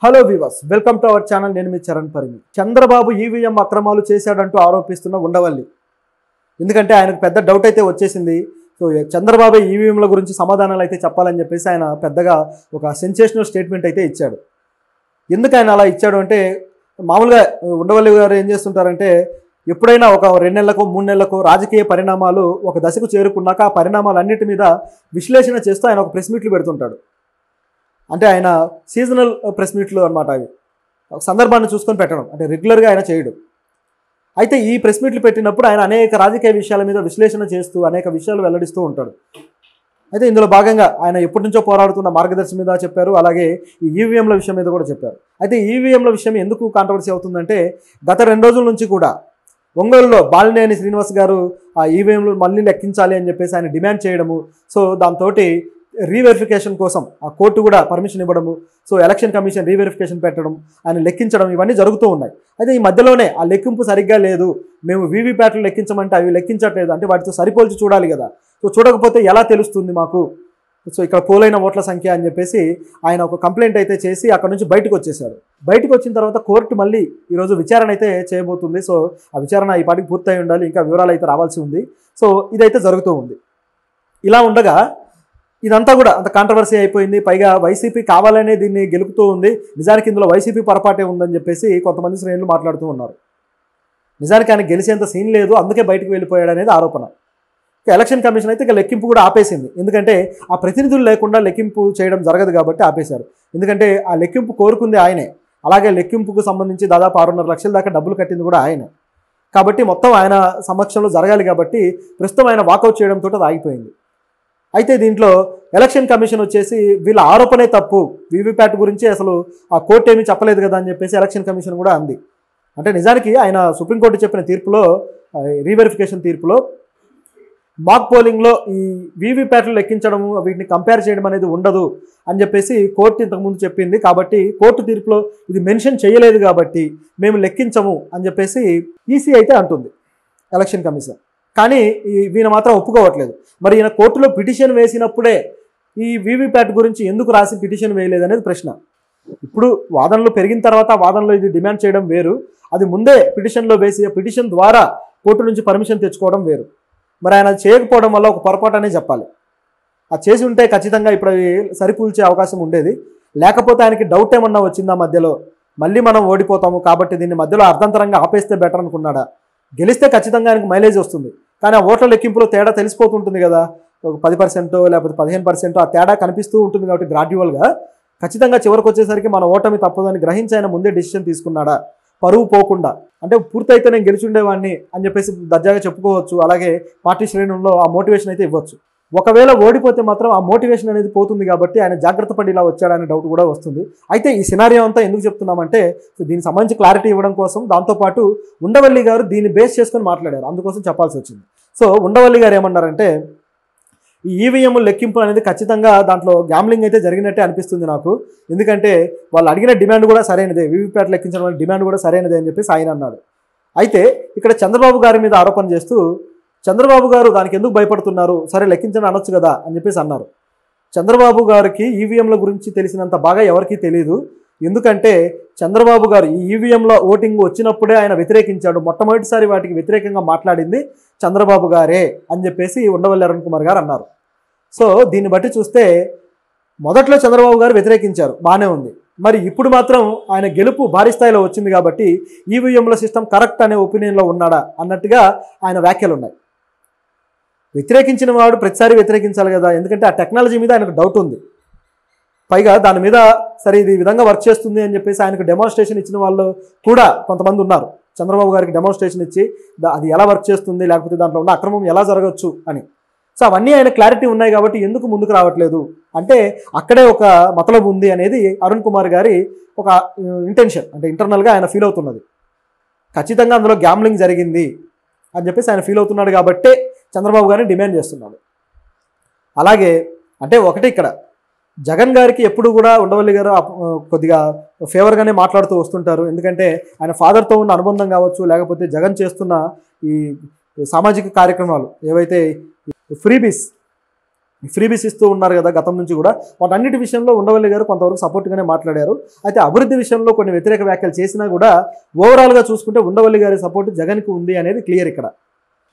Hello weavers, welcome to our channel. నేను మీ Charan Parimi. Chandrababu EVM అక్రమాలు చేశాడంటూ ఆరోపిస్తున్న ఉండవల్లి. ఎందుకంటే ఆయనకు పెద్ద డౌట్ అయితే వచ్చేసింది. సో చంద్రబాబు ఈవీఎంల గురించి సమాధానాలు అయితే చెప్పాలని చెప్పేసి ఆయన పెద్దగా ఒక సెన్సేషనల్ స్టేట్మెంట్ అయితే ఇచ్చాడు. ఎందుకు ఆయన అలా ఇచ్చాడు అంటే, మామూలుగా ఉండవల్లి గారు ఏం చేస్తుంటారంటే, ఎప్పుడైనా ఒక 2 నెలలకు 3 నెలలకు రాజకీయ పరిణామాలు ఒక దశకు చేరుకున్నాక ఆ పరిణామాలన్నిటి మీద విశ్లేషణ చేస్తూ ఆయన ఒక ప్రెస్ మీట్లు పెడుతుంటాడు. అంటే ఆయన సీజనల్ ప్రెస్ మీట్లు అనమాట. అవి ఒక సందర్భాన్ని చూసుకొని పెట్టడం, అంటే రెగ్యులర్గా ఆయన చేయడు. అయితే ఈ ప్రెస్ మీట్లు పెట్టినప్పుడు ఆయన అనేక రాజకీయ విషయాల మీద విశ్లేషణ చేస్తూ అనేక విషయాలు వెల్లడిస్తూ ఉంటాడు. అయితే ఇందులో భాగంగా ఆయన ఎప్పటి నుంచో పోరాడుతున్న మార్గదర్శి మీద చెప్పారు, అలాగే ఈ ఈవీఎంల విషయం మీద కూడా చెప్పారు. అయితే ఈవీఎంల విషయం ఎందుకు కాంట్రవర్సీ అవుతుందంటే, గత 2 రోజుల నుంచి కూడా ఒంగోలులో బాలినేని శ్రీనివాస్ గారు ఆ ఈవీఎంలు మళ్ళీ లెక్కించాలి అని చెప్పేసి ఆయన డిమాండ్ చేయడము, సో దాంతో రీవెరిఫికేషన్ కోసం ఆ కోర్టు కూడా పర్మిషన్ ఇవ్వడము, సో ఎలక్షన్ కమిషన్ రీవెరిఫికేషన్ పెట్టడం, ఆయన లెక్కించడం, ఇవన్నీ జరుగుతూ ఉన్నాయి. అయితే ఈ మధ్యలోనే ఆ లెక్కింపు సరిగ్గా లేదు, మేము వీవీప్యాట్లు లెక్కించమంటే అవి లెక్కించట్లేదు, అంటే వాటితో సరిపోల్చి చూడాలి కదా, సో చూడకపోతే ఎలా తెలుస్తుంది మాకు, సో ఇక్కడ పోలైన ఓట్ల సంఖ్య అని చెప్పేసి ఆయన ఒక కంప్లైంట్ అయితే చేసి అక్కడ నుంచి బయటకు వచ్చేసాడు. బయటకు వచ్చిన తర్వాత కోర్టు మళ్ళీ ఈరోజు విచారణ అయితే చేయబోతుంది. సో ఆ విచారణ ఈ పాటికి పూర్తయి ఉండాలి, ఇంకా వివరాలు అయితే రావాల్సి ఉంది. సో ఇదైతే జరుగుతూ ఉంది. ఇలా ఉండగా ఇదంతా కూడా అంత కాంట్రవర్సీ అయిపోయింది. పైగా వైసీపీ కావాలనే దీన్ని గెలుపుతూ ఉంది. నిజానికి ఇందులో వైసీపీ పొరపాటే ఉందని చెప్పేసి కొంతమంది శ్రేణులు మాట్లాడుతూ ఉన్నారు. నిజానికి ఆయన గెలిచేంత సీన్ లేదు, అందుకే బయటకు వెళ్ళిపోయాడు అనేది ఆరోపణ. ఎలక్షన్ కమిషన్ అయితే ఇక లెక్కింపు కూడా ఆపేసింది. ఎందుకంటే ఆ ప్రతినిధులు లేకుండా లెక్కింపు చేయడం జరగదు కాబట్టి ఆపేశారు. ఎందుకంటే ఆ లెక్కింపు కోరుకుంది ఆయనే, అలాగే లెక్కింపుకు సంబంధించి దాదాపు 6.5 లక్షల దాకా డబ్బులు కట్టింది కూడా ఆయనే. కాబట్టి మొత్తం ఆయన సమక్షంలో జరగాలి కాబట్టి ప్రస్తుతం ఆయన వాకౌట్ చేయడంతో అది ఆగిపోయింది. అయితే దీంట్లో ఎలక్షన్ కమిషన్ వచ్చేసి వీళ్ళ ఆరోపణే తప్పు, వీవీప్యాట్ గురించి అసలు ఆ కోర్టు ఏమీ చెప్పలేదు కదా అని చెప్పేసి ఎలక్షన్ కమిషన్ కూడా అంది. అంటే నిజానికి ఆయన సుప్రీంకోర్టు చెప్పిన తీర్పులో, రీవెరిఫికేషన్ తీర్పులో, మాక్ పోలింగ్లో ఈ వీవీప్యాట్లు లెక్కించడము, వీటిని కంపేర్ చేయడం అనేది ఉండదు అని చెప్పేసి కోర్టు ఇంతకుముందు చెప్పింది. కాబట్టి కోర్టు తీర్పులో ఇది మెన్షన్ చేయలేదు కాబట్టి మేము లెక్కించము అని చెప్పేసి ఈసీ అయితే అంటుంది, ఎలక్షన్ కమిషన్. కానీ ఈయన మాత్రం ఒప్పుకోవట్లేదు. మరి ఈయన కోర్టులో పిటిషన్ వేసినప్పుడే ఈ వీవీప్యాట్ గురించి ఎందుకు రాసి పిటిషన్ వేయలేదు అనేది ప్రశ్న. ఇప్పుడు వాదనలు పెరిగిన తర్వాత వాదనలో ఇది డిమాండ్ చేయడం వేరు, అది ముందే పిటిషన్లో వేసి పిటిషన్ ద్వారా కోర్టు నుంచి పర్మిషన్ తెచ్చుకోవడం వేరు. మరి ఆయన చేయకపోవడం వల్ల ఒక పొరపాటు అనే చెప్పాలి. అది చేసి ఉంటే ఖచ్చితంగా ఇప్పుడు అవి సరిపూల్చే అవకాశం ఉండేది. లేకపోతే ఆయనకి డౌట్ ఏమన్నా వచ్చిందా మధ్యలో, మళ్ళీ మనం ఓడిపోతాము కాబట్టి దీన్ని మధ్యలో అర్ధంతరంగా ఆపేస్తే బెటర్ అనుకున్నాడా? గెలిస్తే ఖచ్చితంగా ఆయనకు మైలేజ్ వస్తుంది, కానీ ఆ ఓట్ల లెక్కింపులో తేడా తెలిసిపోతుంటుంది కదా, ఒక 10% లేకపోతే 15% ఆ తేడా కనిపిస్తూ ఉంటుంది. కాబట్టి గ్రాడ్యువల్గా ఖచ్చితంగా చివరికి వచ్చేసరికి మన ఓటమి తప్పదని గ్రహించి ఆయన ముందే డెసిషన్ తీసుకున్నాడా, పరువు పోకుండా? అంటే పూర్తయితే నేను గెలిచి ఉండేవాడిని అని చెప్పేసి దర్జాగా చెప్పుకోవచ్చు, అలాగే పార్టీ శ్రేణుల్లో ఆ మోటివేషన్ అయితే ఇవ్వచ్చు. ఒకవేళ ఓడిపోతే మాత్రం ఆ మోటివేషన్ అనేది పోతుంది కాబట్టి ఆయన జాగ్రత్త పడి ఇలా వచ్చాడనే డౌట్ కూడా వస్తుంది. అయితే ఈ సినారియో అంతా ఎందుకు చెప్తున్నామంటే, దీనికి సంబంధించి క్లారిటీ ఇవ్వడం కోసం, దాంతోపాటు ఉండవల్లి గారు దీన్ని బేస్ చేసుకొని మాట్లాడారు, అందుకోసం చెప్పాల్సి వచ్చింది. సో ఉండవల్లి గారు ఏమన్నారంటే, ఈ ఈవీఎం లెక్కింపు అనేది ఖచ్చితంగా దాంట్లో గ్యామ్లింగ్ అయితే జరిగినట్టే అనిపిస్తుంది నాకు, ఎందుకంటే వాళ్ళు అడిగిన డిమాండ్ కూడా సరైనదే, వీవీప్యాట్ లెక్కించడం డిమాండ్ కూడా సరైనదే అని చెప్పేసి ఆయన అన్నాడు. అయితే ఇక్కడ చంద్రబాబు గారి మీద ఆరోపణ చేస్తూ, చంద్రబాబు గారు దానికి ఎందుకు భయపడుతున్నారు, సరే లెక్కించని అనొచ్చు కదా అని చెప్పేసి అన్నారు. చంద్రబాబు గారికి ఈవీఎంల గురించి తెలిసినంత బాగా ఎవరికీ తెలియదు. ఎందుకంటే చంద్రబాబు గారు ఈ ఈవీఎంల ఓటింగ్ వచ్చినప్పుడే ఆయన వ్యతిరేకించాడు, మొట్టమొదటిసారి వాటికి వ్యతిరేకంగా మాట్లాడింది చంద్రబాబు గారే అని చెప్పేసి ఉండవల్లి అరుణ్ కుమార్ గారు అన్నారు. సో దీన్ని బట్టి చూస్తే మొదట్లో చంద్రబాబు గారు వ్యతిరేకించారు, బాగానే ఉంది. మరి ఇప్పుడు మాత్రం ఆయన గెలుపు భారీ స్థాయిలో వచ్చింది కాబట్టి ఈవీఎంల సిస్టమ్ కరెక్ట్ అనే ఒపీనియన్లో ఉన్నాడా అన్నట్టుగా ఆయన వ్యాఖ్యలు ఉన్నాయి. వ్యతిరేకించిన వాడు ప్రతిసారి వ్యతిరేకించాలి కదా, ఎందుకంటే ఆ టెక్నాలజీ మీద ఆయనకు డౌట్ ఉంది. పైగా దాని మీద సరే ఇది ఈ విధంగా వర్క్ చేస్తుంది అని చెప్పేసి ఆయనకు డెమాన్స్ట్రేషన్ ఇచ్చిన వాళ్ళు కూడా కొంతమంది ఉన్నారు. చంద్రబాబు గారికి డెమాన్స్ట్రేషన్ ఇచ్చి అది ఎలా వర్క్ చేస్తుంది, లేకపోతే దాంట్లో ఉన్న అక్రమం ఎలా జరగచ్చు అని. సో అవన్నీ ఆయన క్లారిటీ ఉన్నాయి కాబట్టి ఎందుకు ముందుకు రావట్లేదు అంటే, అక్కడే ఒక మతలబు ఉంది అనేది అరుణ్ కుమార్ గారి ఒక ఇంటెన్షన్, అంటే ఇంటర్నల్గా ఆయన ఫీల్ అవుతున్నది. ఖచ్చితంగా అందులో గ్యామ్లింగ్ జరిగింది అని చెప్పేసి ఆయన ఫీల్ అవుతున్నాడు కాబట్టే చంద్రబాబు గారిని డిమాండ్ చేస్తున్నాడు. అలాగే అంటే ఒకటి ఇక్కడ జగన్ గారికి ఎప్పుడు కూడా ఉండవల్లి గారు కొద్దిగా ఫేవర్గానే మాట్లాడుతూ వస్తుంటారు. ఎందుకంటే ఆయన ఫాదర్తో ఉన్న అనుబంధం కావచ్చు, లేకపోతే జగన్ చేస్తున్న ఈ సామాజిక కార్యక్రమాలు ఏవైతే ఫ్రీబీస్ ఫ్రీబీస్ ఇస్తూ ఉన్నారు కదా గతం నుంచి కూడా, వాటన్నిటి విషయంలో ఉండవల్లి గారు కొంతవరకు సపోర్ట్గానే మాట్లాడారు. అయితే అభివృద్ధి విషయంలో కొన్ని వ్యతిరేక వ్యాఖ్యలు చేసినా కూడా ఓవరాల్గా చూసుకుంటే ఉండవల్లి గారి సపోర్ట్ జగన్కి ఉంది అనేది క్లియర్. ఇక్కడ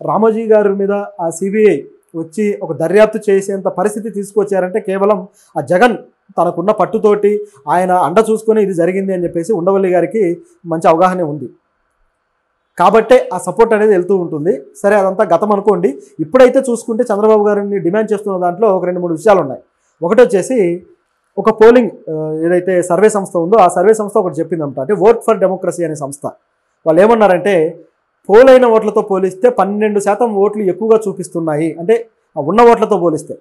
రామోజీ గారి మీద ఆ సిబిఐ వచ్చి ఒక దర్యాప్తు చేసేంత పరిస్థితి తీసుకొచ్చారంటే కేవలం ఆ జగన్ తనకున్న పట్టుతోటి ఆయన అండ చూసుకొని ఇది జరిగింది అని చెప్పేసి ఉండవల్లి గారికి మంచి అవగాహన ఉంది. కాబట్టే ఆ సపోర్ట్ అనేది వెళ్తూ ఉంటుంది. సరే, అదంతా గతం అనుకోండి. ఇప్పుడైతే చూసుకుంటే చంద్రబాబు గారిని డిమాండ్ చేస్తున్న దాంట్లో ఒక 2-3 విషయాలు ఉన్నాయి. ఒకటి వచ్చేసి ఒక పోలింగ్ ఏదైతే సర్వే సంస్థ ఉందో ఆ సర్వే సంస్థ ఒకటి చెప్పిందంట. అంటే ఓట్ ఫర్ డెమోక్రసీ అనే సంస్థ వాళ్ళు ఏమన్నారంటే పోలైన ఓట్లతో పోలిస్తే 12% ఓట్లు ఎక్కువగా చూపిస్తున్నాయి. అంటే ఉన్న ఓట్లతో పోలిస్తే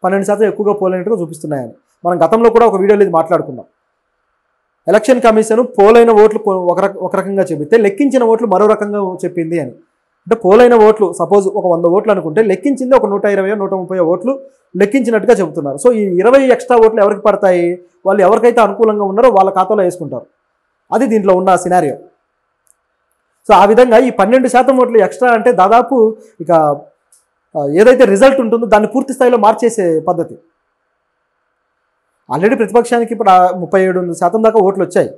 12% ఎక్కువగా పోలైనట్టుగా చూపిస్తున్నాయని మనం గతంలో కూడా ఒక వీడియోలో ఇది మాట్లాడుకున్నాం. ఎలక్షన్ కమిషన్ పోలైన ఓట్లు ఒక రకంగా చెబితే లెక్కించిన ఓట్లు మరో రకంగా చెప్పింది అని. అంటే పోలైన ఓట్లు సపోజ్ ఒక 100 ఓట్లు అనుకుంటే లెక్కించింది ఒక 120-130 ఓట్లు లెక్కించినట్టుగా చెబుతున్నారు. సో ఈ 20 ఎక్స్ట్రా ఓట్లు ఎవరికి పడతాయి? వాళ్ళు ఎవరికైతే అనుకూలంగా ఉన్నారో వాళ్ళ ఖాతాలో వేసుకుంటారు. అది దీంట్లో ఉన్న సినారియో. సో ఆ విధంగా ఈ 12% ఓట్లు ఎక్స్ట్రా అంటే దాదాపు ఇక ఏదైతే రిజల్ట్ ఉంటుందో దాన్ని పూర్తి స్థాయిలో మార్చేసే పద్ధతి. ఆల్రెడీ ప్రతిపక్షానికి ఇప్పుడు 37% దాకా ఓట్లు వచ్చాయి.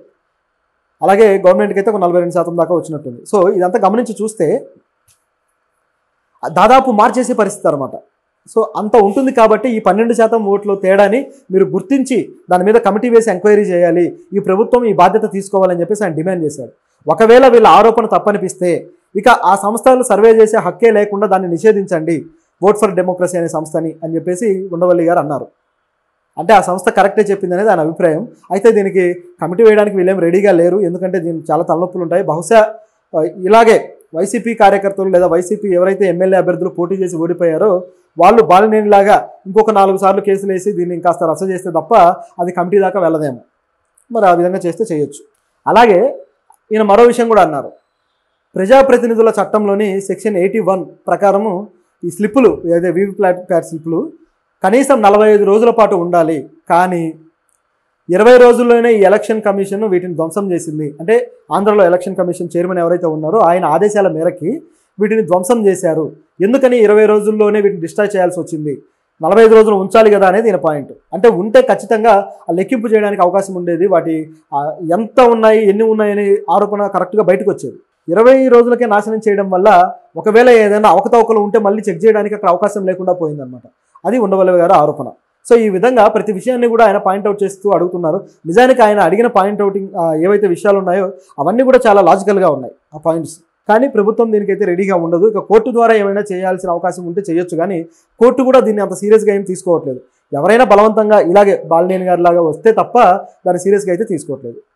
అలాగే గవర్నమెంట్కి అయితే ఒక 42% దాకా వచ్చినట్టుంది. సో ఇదంతా గమనించి చూస్తే దాదాపు మార్చేసే పరిస్థితి అనమాట. సో అంత ఉంటుంది కాబట్టి ఈ 12% ఓట్లు తేడాని మీరు గుర్తించి దాని మీద కమిటీ వేసి ఎంక్వైరీ చేయాలి, ఈ ప్రభుత్వం ఈ బాధ్యత తీసుకోవాలని చెప్పేసి ఆయన డిమాండ్ చేశాడు. ఒకవేళ వీళ్ళ ఆరోపణ తప్పనిపిస్తే ఇక ఆ సంస్థలు సర్వే చేసే హక్కే లేకుండా దాన్ని నిషేధించండి, ఓట్ ఫర్ డెమోక్రసీ అనే సంస్థని అని చెప్పేసి ఉండవల్లి గారు అన్నారు. అంటే ఆ సంస్థ కరెక్టే చెప్పింది అనేది ఆయన అభిప్రాయం. అయితే దీనికి కమిటీ వేయడానికి వీళ్ళేం రెడీగా లేరు, ఎందుకంటే దీనికి చాలా తలనొప్పులు ఉంటాయి. బహుశా ఇలాగే వైసీపీ కార్యకర్తలు లేదా వైసీపీ ఎవరైతే ఎమ్మెల్యే అభ్యర్థులు పోటీ చేసి ఓడిపోయారో వాళ్ళు బాలినేనిలాగా ఇంకొక 4 సార్లు కేసులు వేసి దీన్ని ఇంకాస్త రచ్చ చేస్తే తప్ప అది కమిటీ దాకా వెళ్ళదేమో. మరి ఆ విధంగా చేస్తే చేయొచ్చు. అలాగే ఈయన మరో విషయం కూడా అన్నారు. ప్రజాప్రతినిధుల చట్టంలోని సెక్షన్ 81 ప్రకారము ఈ స్లిప్పులు ఏదైతే వీవీప్యాట్ స్లిప్పులు కనీసం 45 రోజుల పాటు ఉండాలి. కానీ 20 రోజుల్లోనే ఈ ఎలక్షన్ కమిషన్ వీటిని ధ్వంసం చేసింది. అంటే ఆంధ్రలో ఎలక్షన్ కమిషన్ చైర్మన్ ఎవరైతే ఉన్నారో ఆయన ఆదేశాల మేరకి వీటిని ధ్వంసం చేశారు. ఎందుకని 20 రోజుల్లోనే వీటిని డిస్ట్రాయ్ చేయాల్సి వచ్చింది? 45 రోజులు ఉంచాలి కదా అనేది ఈయన పాయింట్. అంటే ఉంటే ఖచ్చితంగా లెక్కింపు చేయడానికి అవకాశం ఉండేది. వాటి ఎంత ఉన్నాయి, ఎన్ని ఉన్నాయని ఆరోపణ కరెక్ట్గా బయటకు వచ్చేది. 20 రోజులకే నాశనం చేయడం వల్ల ఒకవేళ ఏదైనా అవకతవకలు ఉంటే మళ్ళీ చెక్ చేయడానికి అక్కడ అవకాశం లేకుండా పోయిందనమాట. అది ఉండవల్లి గారి ఆరోపణ. సో ఈ విధంగా ప్రతి విషయాన్ని కూడా ఆయన పాయింట్అవుట్ చేస్తూ అడుగుతున్నారు. నిజానికి ఆయన అడిగిన పాయింట్అవుటింగ్ ఏవైతే విషయాలు ఉన్నాయో అవన్నీ కూడా చాలా లాజికల్గా ఉన్నాయి ఆ పాయింట్స్. కానీ ప్రభుత్వం దీనికైతే రెడీగా ఉండదు. ఇక కోర్టు ద్వారా ఏమైనా చేయాల్సిన అవకాశం ఉంటే చేయొచ్చు, కానీ కోర్టు కూడా దీన్ని అంత సీరియస్గా ఏం తీసుకోవట్లేదు. ఎవరైనా బలవంతంగా ఇలాగే బాలినేని గారి లాగా వస్తే తప్ప దాన్ని సీరియస్గా అయితే తీసుకోవట్లేదు.